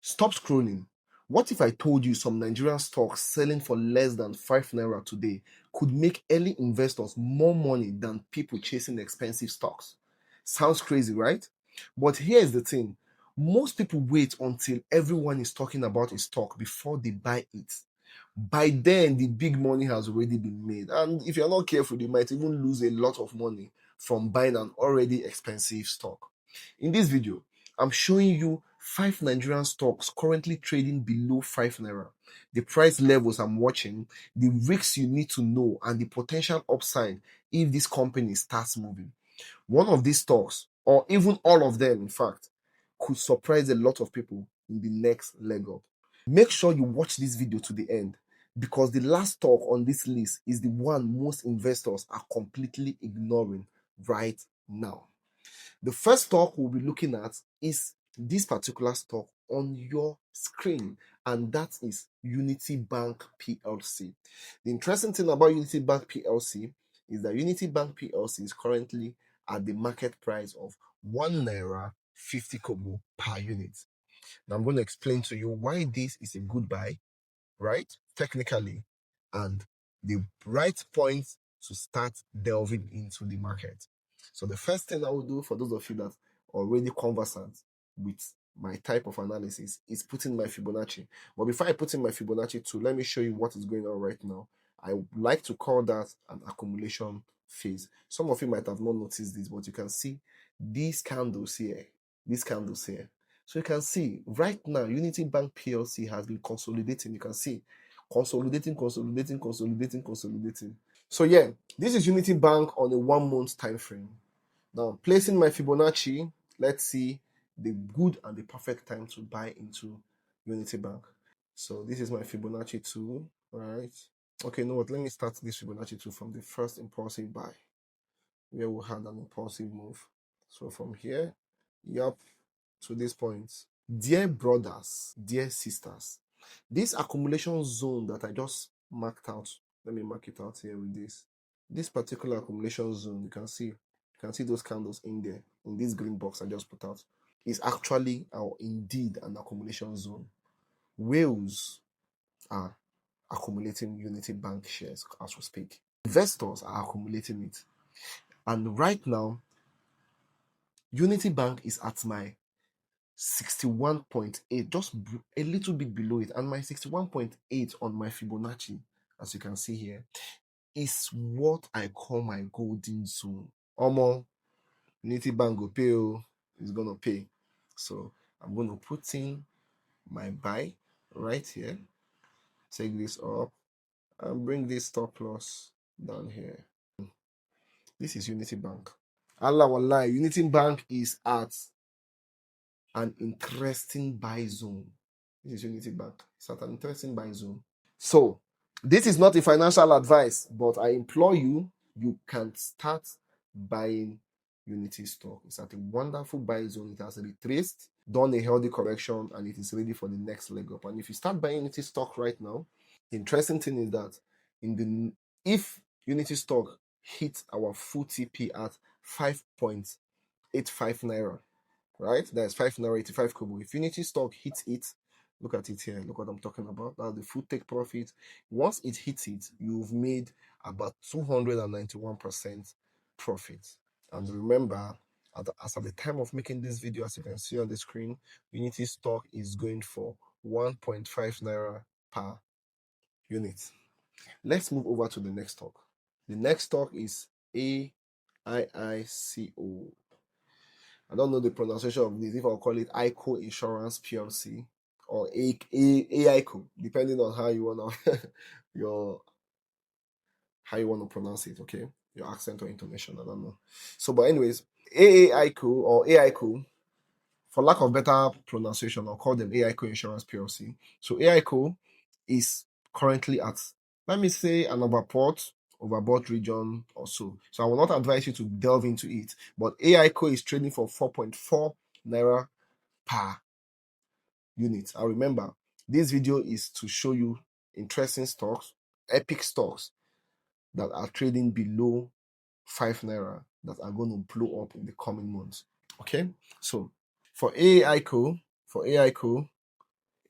Stop scrolling. What if I told you some Nigerian stocks selling for less than 5 naira today could make early investors more money than people chasing expensive stocks? Sounds crazy, right? But here's the thing. Most people wait until everyone is talking about a stock before they buy it. By then, the big money has already been made. And if you're not careful, you might even lose a lot of money from buying an already expensive stock. In this video, I'm showing you 5 Nigerian stocks currently trading below 5 naira, the price levels I'm watching, the risks you need to know, and the potential upside if this company starts moving. One of these stocks, or even all of them, in fact, could surprise a lot of people in the next leg up. Make sure you watch this video to the end because the last stock on this list is the one most investors are completely ignoring right now. The first stock we'll be looking at is this particular stock on your screen, and that is Unity Bank PLC. The interesting thing about Unity Bank PLC is that Unity Bank PLC is currently at the market price of 1 naira 50 kobo per unit. Now I'm going to explain to you why this is a good buy, right? Technically, and the right point to start delving into the market. So the first thing I will do for those of you that are already conversant with my type of analysis is putting my Fibonacci. But before I put in my Fibonacci too, let me show you what is going on right now. I would like to call that an accumulation phase. Some of you might have not noticed this, but you can see these candles here. These candles here. So you can see right now, Unity Bank PLC has been consolidating. You can see consolidating. So yeah, this is Unity Bank on a 1 month time frame. Now, placing my Fibonacci, let's see the good and the perfect time to buy into Unity Bank. So this is my Fibonacci tool, all right? Okay, you know what? Let me start this Fibonacci tool from the first impulsive buy, where we had an impulsive move. So from here, yup, to this point. Dear brothers, dear sisters, this accumulation zone that I just marked out, let me mark it out here with this particular accumulation zone, you can see those candles in there, in this green box I just put out, is actually or indeed an accumulation zone. Whales are accumulating Unity Bank shares as we speak. Investors are accumulating it. And right now, Unity Bank is at my 61.8, just a little bit below it, and my 61.8 on my Fibonacci, as you can see here, is what I call my golden zone. Omo, Unity Bank go pay, is gonna pay. So I'm gonna put in my buy right here, take this up, and bring this stop loss down here. This is Unity Bank. Allah Wallah, Unity Bank is at an interesting buy zone. This is Unity Bank. It's at an interesting buy zone. So, this is not a financial advice, but I implore you, you can start buying Unity stock. It's at a wonderful buy zone. It has retraced, done a healthy correction, and it is ready for the next leg up. And if you start buying Unity stock right now, the interesting thing is that if Unity stock hits our full TP at 5.85 naira, right? That's 5 naira 85 kobo. If Unity stock hits it, look at it here. Look what I'm talking about. That's the full take profit. Once it hits it, you've made about 291% profit. And remember, as at the time of making this video, as you can see on the screen, Unity stock is going for 1.5 naira per unit. Let's move over to the next stock. The next stock is AIICO. I don't know the pronunciation of this, if I'll call it Alico Insurance PLC or AICO, depending on how you wanna how you want to pronounce it, okay? Your accent or intonation, I don't know. So, but anyways, AICO or AICO, for lack of better pronunciation, I'll call them AICO Insurance PLC. So AICO is currently at, let me say, an overbought region or so. So I will not advise you to delve into it. But AICO is trading for 4.4 naira per unit. And remember, this video is to show you interesting stocks, epic stocks that are trading below 5 naira that are going to blow up in the coming months. Okay, so for AICO,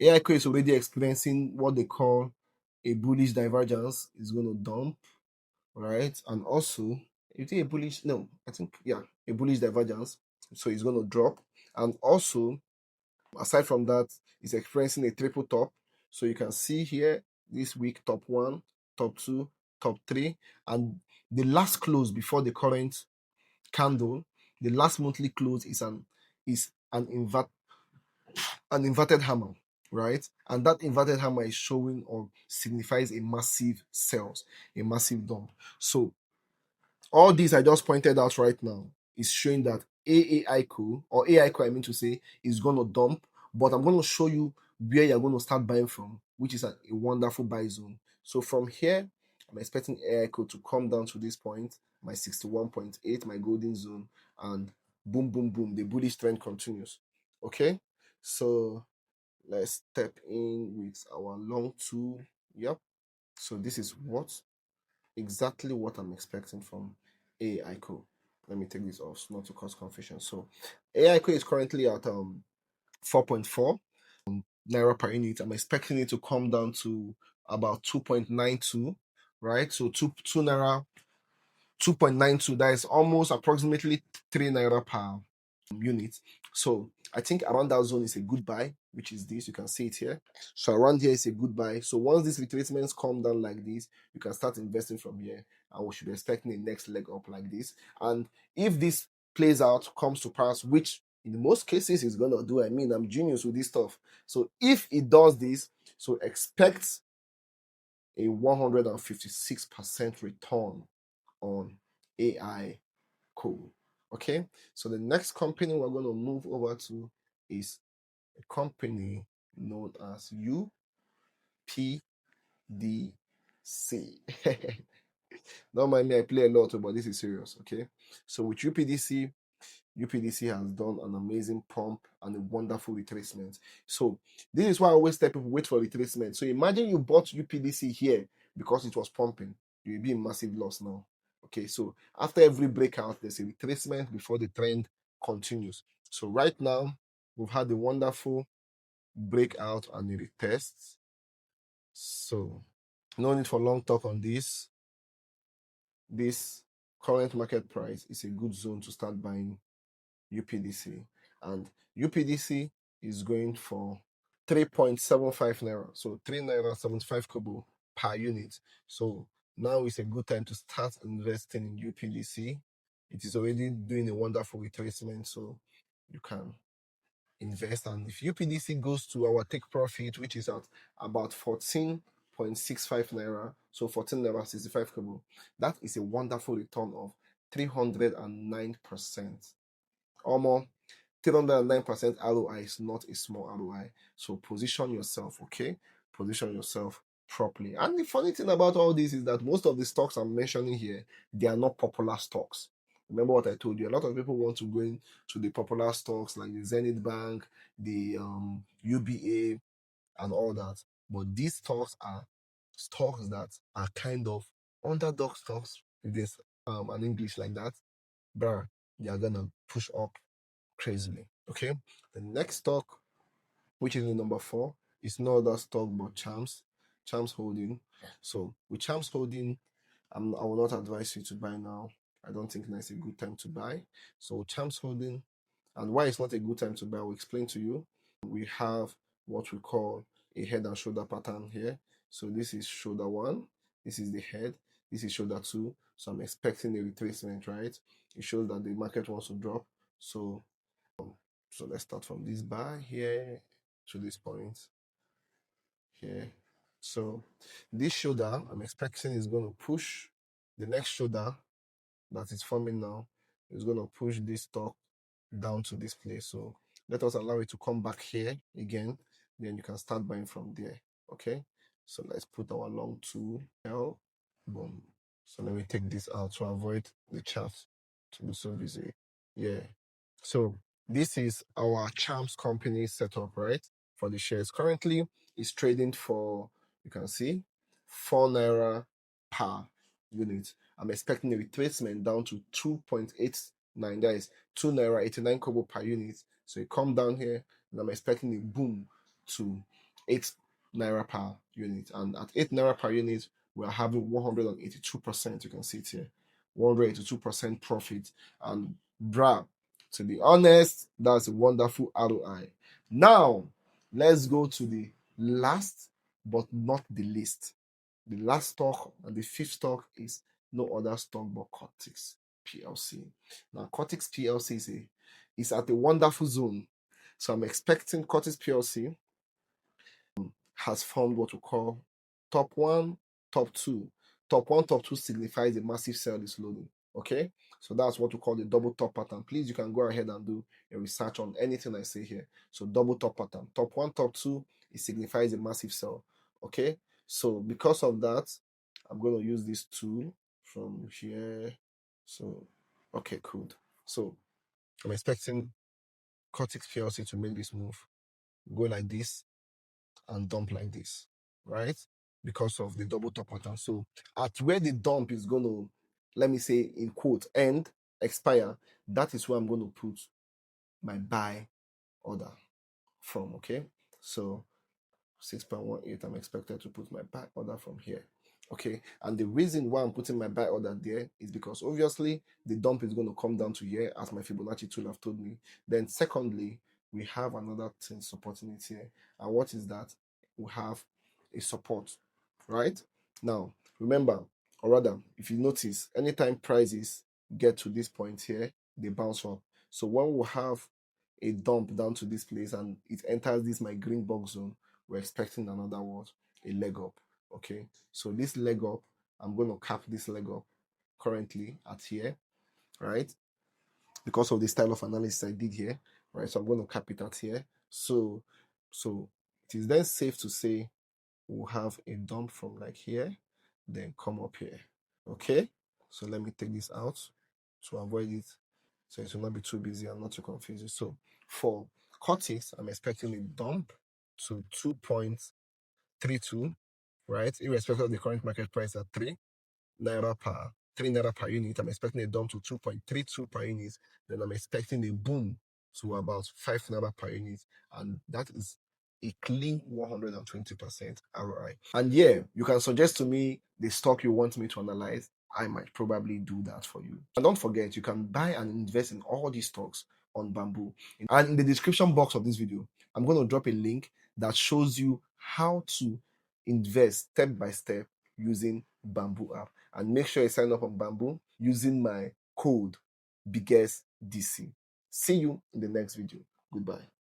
Alico is already experiencing what they call a bullish divergence. It's going to dump, right? And also, you think a bullish, no, I think, yeah, a bullish divergence. So it's going to drop. And also, aside from that, it's experiencing a triple top. So you can see here this week, top one, top two, top three. And the last close before the current candle, the last monthly close is an inverted hammer, right? And that inverted hammer is showing or signifies a massive sales, a massive dump. So all these I just pointed out right now is showing that AAICO, or AICO I mean to say, is going to dump, but I'm going to show you where you're going to start buying from, which is a wonderful buy zone. So from here, I'm expecting AICO to come down to this point, my 61.8, my golden zone, and boom, boom, boom, the bullish trend continues. Okay, so let's step in with our long tool. Yep, so this is exactly what I'm expecting from AICO. Let me take this off not to cause confusion. So AICO is currently at 4.4 naira per unit. I'm expecting it to come down to about 2.92, right? So 2 naira, 2.92, that is almost approximately 3 naira per unit. So I think around that zone is a good buy, which is this. You can see it here. So around here is a good buy. So once these retracements come down like this, you can start investing from here, and we should be expecting a next leg up like this. And if this plays out, comes to pass, which in most cases is gonna do, I mean, I'm genius with this stuff. So if it does this, so expect a 156% return on AI code. Okay, so the next company we're going to move over to is a company known as UPDC. Don't mind me, I play a lot, but this is serious. Okay, so with UPDC has done an amazing pump and a wonderful retracement. So this is why I always tell people wait for retracement. So imagine you bought UPDC here because it was pumping, you'll be in massive loss now. Okay, so after every breakout, there's a retracement before the trend continues. So right now, we've had a wonderful breakout and a retest. So no need for long talk on this. This current market price is a good zone to start buying UPDC, and UPDC is going for 3.75 naira, so 3 naira 75 kobo per unit. So now is a good time to start investing in UPDC. It is already doing a wonderful retracement, so you can invest. And if UPDC goes to our take profit, which is at about 14.65 naira, so 14 naira 65 kobo, that is a wonderful return of 309%. Almost 309% ROI is not a small ROI. So position yourself, okay? Position yourself properly. And the funny thing about all this is that most of the stocks I'm mentioning here, they are not popular stocks. Remember what I told you? A lot of people want to go into the popular stocks like the Zenith Bank, the UBA, and all that. But these stocks are stocks that are kind of underdog stocks, if there's an English like that. Bruh, they are gonna push up crazily. Okay, the next stock, which is the number 4, is no other stock but Chams Holding. So with Chams Holding, I will not advise you to buy now. I don't think that's a good time to buy. So Chams Holding, and why it's not a good time to buy, I'll explain to you. We have what we call a head and shoulder pattern here. So this is shoulder 1, this is the head, this is shoulder 2. So I'm expecting a retracement, right? It shows that the market wants to drop. So let's start from this bar here to this point here. So this shoulder, I'm expecting is going to push the next shoulder that is forming now, is going to push this stock down to this place. So let us allow it to come back here again. Then you can start buying from there. Okay. So let's put our long tool L. Boom. So let me take this out to avoid the chart to be so busy. Yeah. So this is our Chams company setup, right? For the shares. Currently, it's trading for, you can see, 4 naira per unit. I'm expecting a retracement down to 2.89. That is 2 naira 89 kobo per unit. So it come down here, and I'm expecting a boom to 8 naira per unit. And at 8 naira per unit, we are having 182%. You can see it here, 182% profit. And bruh, to be honest, that's a wonderful ROI. Now, let's go to the last but not the least. The last stock and the fifth stock is no other stock but Cutix PLC. Now, Cutix PLC is at a wonderful zone. So I'm expecting Cutix PLC has formed what we call top one, top two. Top one, top two signifies a massive sell is loading. Okay, so that's what we call the double top pattern. Please, you can go ahead and do a research on anything I say here. So double top pattern, top one, top two, it signifies a massive sell. Okay, so because of that, I'm going to use this tool from here. So okay, cool. So I'm expecting Cutix PLC to make this move, go like this and dump like this, right? Because of the double top pattern. So at where the dump is going to, let me say in quote, end, expire, that is where I'm going to put my buy order from, okay? So 6.18, I'm expected to put my buy order from here. Okay, and the reason why I'm putting my buy order there is because obviously the dump is going to come down to here, as my Fibonacci tool have told me. Then secondly, we have another thing supporting it here. And what is that? We have a support, right? Now, remember, or rather, if you notice, anytime prices get to this point here, they bounce up. So when we have a dump down to this place and it enters this my green box zone, we're expecting another what? A leg up. Okay, so this leg up, I'm going to cap this leg up currently at here, right? Because of the style of analysis I did here, right? So I'm going to cap it at here. So it is then safe to say we'll have a dump from like here, then come up here. Okay, so let me take this out to avoid it, so it will not be too busy and not too confusing. So for Cutix, I'm expecting a dump to 2.32, right? Irrespective of the current market price at 3 naira per unit, I'm expecting a dump to 2.32 per unit. Then I'm expecting a boom to about 5 naira per unit, and that is a clean 120% ROI. And yeah, you can suggest to me the stock you want me to analyze. I might probably do that for you. And don't forget, you can buy and invest in all these stocks on Bamboo. And in the description box of this video, I'm going to drop a link that shows you how to invest step by step using Bamboo app. And make sure you sign up on Bamboo using my code BIGGESTDC. See you in the next video. Goodbye.